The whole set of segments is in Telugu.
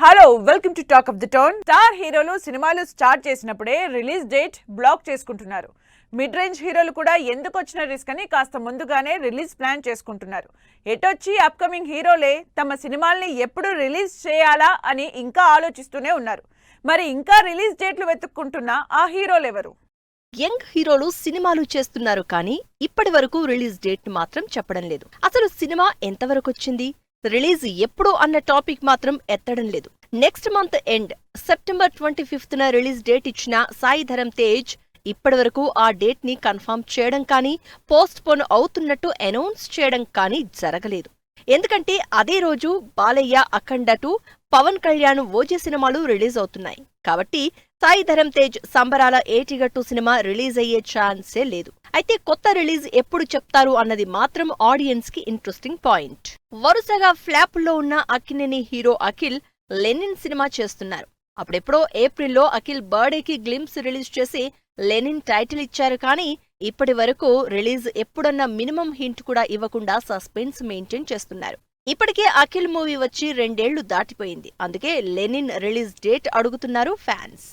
Hello welcome to talk of the town. Star హీరోలు సినిమాలు స్టార్ట్ చేసినప్పుడే రిలీజ్ డేట్ బ్లాక్ చేసుకుంటున్నారు. మిడ్ రేంజ్ హీరోలు కూడా ఎందుకు వచ్చిన రిస్క్ అని కాస్త ముందుగానే రిలీజ్ ప్లాన్ చేసుకుంటున్నారు. ఎటొచ్చి అప్కమింగ్ హీరోలే తమ సినిమాల్ని ఎప్పుడు రిలీజ్ చేయాలా అని ఇంకా ఆలోచిస్తూనే ఉన్నారు. మరి ఇంకా రిలీజ్ డేట్లు వెతుక్కుంటున్న ఆ హీరోలు ఎవరు? యంగ్ హీరోలు సినిమాలు చేస్తున్నారు కానీ ఇప్పటి వరకు రిలీజ్ డేట్ మాత్రం చెప్పడం లేదు. అసలు సినిమా ఎంతవరకు వచ్చింది, రిలీజ్ ఎప్పుడు అన్న టాపిక్ మాత్రం ఎత్తడం లేదు. నెక్స్ట్ మంత్ ఎండ్ సెప్టెంబర్ 25న రిలీజ్ డేట్ ఇచ్చిన సాయి ధరమ్ తేజ్ ఇప్పటి వరకు ఆ డేట్ ని కన్ఫర్మ్ చేయడం కానీ పోస్ట్ పోన్ అవుతున్నట్టు అనౌన్స్ చేయడం కానీ జరగలేదు. ఎందుకంటే అదే రోజు బాలయ్య అఖండ 2, పవన్ కళ్యాణ్ ఓజీ సినిమాలు రిలీజ్ అవుతున్నాయి. కాబట్టి సాయి ధరమ్ తేజ్ సంబరాల ఏటిగట్టు సినిమా రిలీజ్ అయ్యే ఛాన్సే లేదు. అయితే కొత్త రిలీజ్ ఎప్పుడు చెప్తారు అన్నది మాత్రం ఆడియన్స్ కి ఇంట్రెస్టింగ్ పాయింట్. వరుసగా ఫ్లాపుల్లో ఉన్న అక్కినేని హీరో అఖిల్ లెనిన్ సినిమా చేస్తున్నారు. అప్పుడెప్పుడో ఏప్రిల్లో అఖిల్ బర్త్డేకి గ్లింప్స్ రిలీజ్ చేసి లెనిన్ టైటిల్ ఇచ్చారు కానీ ఇప్పటి వరకు రిలీజ్ ఎప్పుడన్న మినిమం హింట్ కూడా ఇవ్వకుండా సస్పెన్స్ మెయింటైన్ చేస్తున్నారు. ఇప్పటికే అఖిల్ మూవీ వచ్చి 2 ఏళ్లు దాటిపోయింది. అందుకే లెనిన్ రిలీజ్ డేట్ అడుగుతున్నారు ఫ్యాన్స్.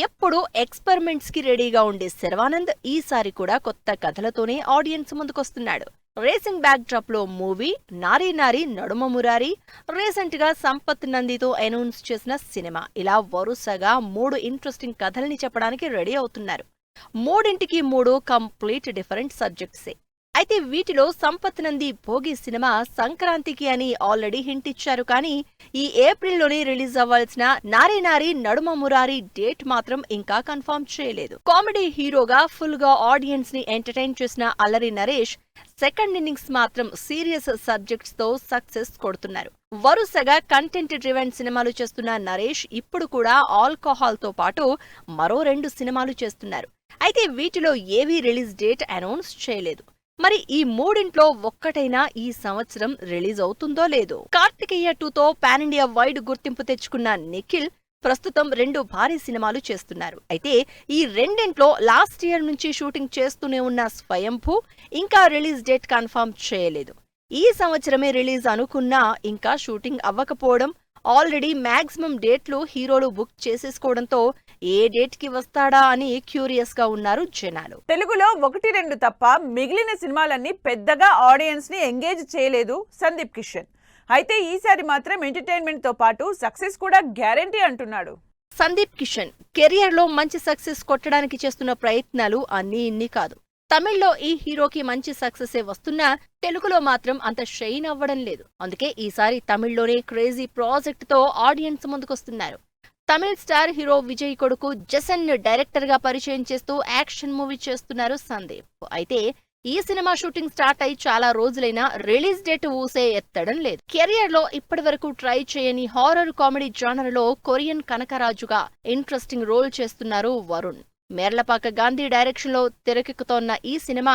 ఎప్పుడు ఎక్స్పెరిమెంట్స్ కి రెడీగా ఉండే శర్వానంద్ ఈసారి కూడా కొత్త కథలతోనే ఆడియన్స్ ముందుకొస్తున్నాడు. రేసింగ్ బ్యాక్ డ్రాప్ లో మూవీ, నారీ నారీ నడుమ మురారి, రీసెంట్ గా సంపత్ నందితో అనౌన్స్ చేసిన సినిమా, ఇలా వరుసగా 3 ఇంట్రెస్టింగ్ కథల్ని చెప్పడానికి రెడీ అవుతున్నారు. 3 కంప్లీట్ డిఫరెంట్ సబ్జెక్ట్సే. అయితే వీటిలో సంపత్ నంది భోగి సినిమా సంక్రాంతికి అని ఆల్రెడీ హింట్ ఇచ్చారు కానీ ఈ ఏప్రిల్లోనే రిలీజ్ అవ్వాల్సిన నారీ నారీ నడుమ మురారి డేట్ మాత్రం ఇంకా కన్ఫర్మ్ చేయలేదు. కామెడీ హీరోగా ఫుల్ గా ఆడియన్స్ ని ఎంటర్టైన్ చేసిన అల్లరి నరేష్ సెకండ్ ఇన్నింగ్స్ మాత్రం సీరియస్ సబ్జెక్ట్స్ తో సక్సెస్ కొడుతున్నారు. వరుసగా కంటెంట్ డ్రివెన్ సినిమాలు చేస్తున్న నరేష్ ఇప్పుడు కూడా ఆల్కహాల్ తో పాటు మరో 2 సినిమాలు చేస్తున్నారు. అయితే వీటిలో ఏవీ రిలీజ్ డేట్ అనౌన్స్ చేయలేదు. మరి ఈ 3 ఒక్కటైనా ఈ సంవత్సరం రిలీజ్ అవుతుందో లేదో. కార్తికేయ 2తో పాన్ ఇండియా వైడ్ గుర్తింపు తెచ్చుకున్న నిఖిల్ ప్రస్తుతం 2 భారీ సినిమాలు చేస్తున్నారు. అయితే ఈ 2 లాస్ట్ ఇయర్ నుంచి షూటింగ్ చేస్తూనే ఉన్న స్వయంభూ ఇంకా రిలీజ్ డేట్ కన్ఫర్మ్ చేయలేదు. ఈ సంవత్సరమే రిలీజ్ అనుకున్నా ఇంకా షూటింగ్ అవ్వకపోవడం, ఆల్రెడీ మాక్సిమం డేట్లు హీరోలు బుక్ చేసేసుకోవడంతో ఏ డేట్ కి వస్తాడా అని క్యూరియస్ గా ఉన్నారు జనాలు. తెలుగులో 1-2 తప్ప మిగిలిన సినిమాలన్నీ పెద్దగా ఆడియన్స్ ని ఎంగేజ్ చేయలేదు సందీప్ కిషన్. అయితే ఈసారి మాత్రం ఎంటర్టైన్మెంట్ తో పాటు సక్సెస్ కూడా గ్యారంటీ అంటున్నాడు. సందీప్ కిషన్ కెరియర్ లో మంచి సక్సెస్ కొట్టడానికి చేస్తున్న ప్రయత్నాలు అన్నీ ఇన్ని కాదు. తమిళ్లో ఈ హీరోకి మంచి సక్సెసే వస్తున్నా తెలుగులో మాత్రం అంత షైన్ అవ్వడం లేదు. అందుకే ఈసారి తమిళ్లోనే క్రేజీ ప్రాజెక్ట్ తో ఆడియన్స్ ముందుకొస్తున్నారు. తమిళ్ స్టార్ హీరో విజయ్ కొడుకు జసన్ డైరెక్టర్ గా పరిచయం చేస్తూ యాక్షన్ మూవీ చేస్తున్నారు సందీప్. అయితే ఈ సినిమా షూటింగ్ స్టార్ట్ అయి చాలా రోజులైనా రిలీజ్ డేట్ ఊసే ఎత్తడం లేదు. కెరియర్ లో ఇప్పటి వరకు ట్రై చేయని హారర్ కామెడీ జానర్ లో కొరియన్ కనకరాజుగా ఇంట్రెస్టింగ్ రోల్ చేస్తున్నారు వరుణ్. మేర్లపాక గాంధీ డైరెక్షన్ లో తెరకెక్కుతోన్న ఈ సినిమా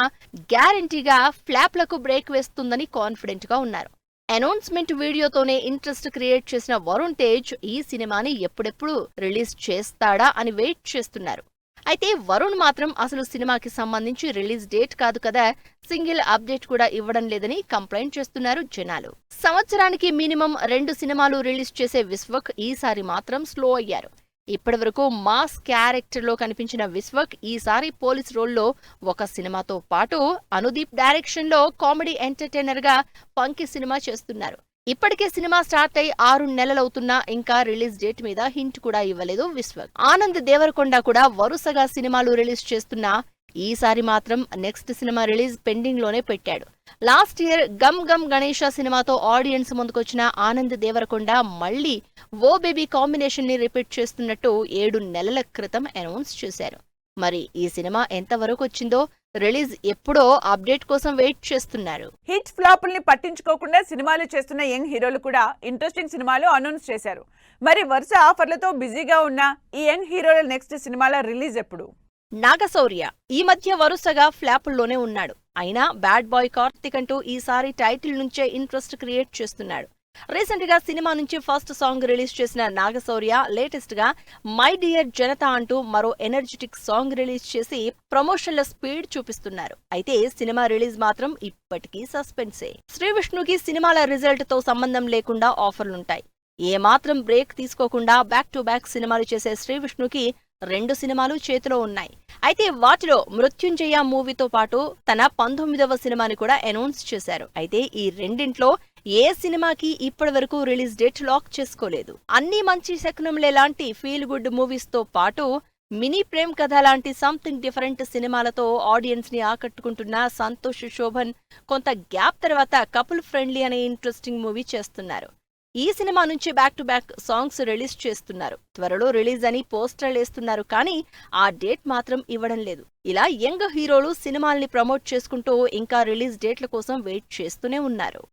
గ్యారంటీగా ఫ్లాప్లకు బ్రేక్ వేస్తుందని కాన్ఫిడెంట్ గా ఉన్నారు. అనౌన్స్మెంట్ వీడియోతోనే ఇంట్రెస్ట్ క్రియేట్ చేసిన వరుణ్ తేజ్ ఈ సినిమాని ఎప్పుడెప్పుడు రిలీజ్ చేస్తాడా అని వెయిట్ చేస్తున్నారు. అయితే వరుణ్ మాత్రం అసలు సినిమాకి సంబంధించి రిలీజ్ డేట్ కాదు కదా, సింగిల్ అప్డేట్ కూడా ఇవ్వడం లేదని కంప్లైంట్ చేస్తున్నారు జనాలు. సంవత్సరానికి మినిమం 2 సినిమాలు రిలీజ్ చేసే విశ్వక్ ఈసారి మాత్రం స్లో అయ్యారు. ఇప్పటివరకు మాస్ క్యారెక్టర్ లో కనిపించిన విశ్వక్ ఈసారి పోలీస్ రోల్లో ఒక సినిమాతో పాటు అనుదీప్ డైరెక్షన్ లో కామెడీ ఎంటర్టైనర్ గా పంకి సినిమా చేస్తున్నారు. ఇప్పటికే సినిమా స్టార్ట్ అయి 6 నెలలవుతున్నా ఇంకా రిలీజ్ డేట్ మీద హింట్ కూడా ఇవ్వలేదు విశ్వక్. ఆనంద్ దేవరకొండ కూడా వరుసగా సినిమాలు రిలీజ్ చేస్తున్నా ఈసారి మాత్రం నెక్స్ట్ సినిమా రిలీజ్ పెండింగ్ లోనే పెట్టాడు. లాస్ట్ ఇయర్ గమ్ గమ్ గణేష సినిమాతో ఆడియన్స్ ముందుకొచ్చిన ఆనంద్ దేవరకొండ మళ్లీ ఓ బేబీ కాంబినేషన్ ని రిపీట్ చేస్తున్నట్టు 7 నెలల క్రితం అనౌన్స్ చేశారు. మరి ఈ సినిమా ఎంతవరకు వచ్చిందో, రిలీజ్ ఎప్పుడో అప్డేట్ కోసం వెయిట్ చేస్తున్నారు. హిట్ ఫ్లాపుల్ని పట్టించుకోకుండా సినిమాలు చేస్తున్న యంగ్ హీరోలు కూడా ఇంట్రెస్టింగ్ సినిమాలు అనౌన్స్ చేశారు. మరి వరుస ఆఫర్లతో బిజీగా ఉన్న ఈ యంగ్ హీరోల నెక్స్ట్ సినిమాల రిలీజ్ ఎప్పుడు? నాగశౌర్య ఈ మధ్య వరుసగా ఫ్లాపుల్లోనే ఉన్నాడు. అయినా బ్యాడ్ బాయ్ కార్తిక్ అంటూ ఈసారి టైటిల్ నుంచే ఇంట్రెస్ట్ క్రియేట్ చేస్తున్నాడు. రీసెంట్ గా సినిమా నుంచి ఫస్ట్ సాంగ్ రిలీజ్ చేసిన నాగశౌర్య లేటెస్ట్ గా మై డియర్ జనతా అంటూ మరో ఎనర్జెటిక్ సాంగ్ రిలీజ్ చేసి ప్రమోషన్ల స్పీడ్ చూపిస్తున్నారు. అయితే సినిమా రిలీజ్ మాత్రం ఇప్పటికీ సస్పెన్సే. శ్రీ విష్ణుకి సినిమాల రిజల్ట్ తో సంబంధం లేకుండా ఆఫర్లుంటాయి. ఏమాత్రం బ్రేక్ తీసుకోకుండా బ్యాక్ టు బ్యాక్ సినిమాలు చేసే శ్రీవిష్ణుకి 2 సినిమాలు చేతిలో ఉన్నాయి. అయితే వాటిలో మృత్యుంజయ మూవీతో పాటు తన 19వ సినిమాని కూడా అనౌన్స్ చేశారు. అయితే ఈ రెండింట్లో ఏ సినిమాకి ఇప్పటివరకు రిలీజ్ డేట్ లాక్ చేసుకోలేదు. అన్ని మంచి శకునంలే లాంటి ఫీల్ గుడ్ మూవీస్ తో పాటు మినీ ప్రేమ్ కథ లాంటి సంథింగ్ డిఫరెంట్ సినిమాలతో ఆడియన్స్ ని ఆకట్టుకుంటున్న సంతోష్ శోభన్ కొంత గ్యాప్ తర్వాత కపుల్ ఫ్రెండ్లీ అనే ఇంట్రెస్టింగ్ మూవీ చేస్తున్నారు. ఈ సినిమా నుంచి back to back songs release చేస్తున్నారు. త్వరలో రిలీజ్ అని పోస్టర్లేస్తున్నారు కానీ ఆ డేట్ మాత్రం ఇవ్వడం లేదు. ఇలా యంగ్ హీరోలు సినిమాల్ని ప్రమోట్ చేసుకుంటూ ఇంకా రిలీజ్ డేట్ల కోసం వెయిట్ చేస్తూనే ఉన్నారు.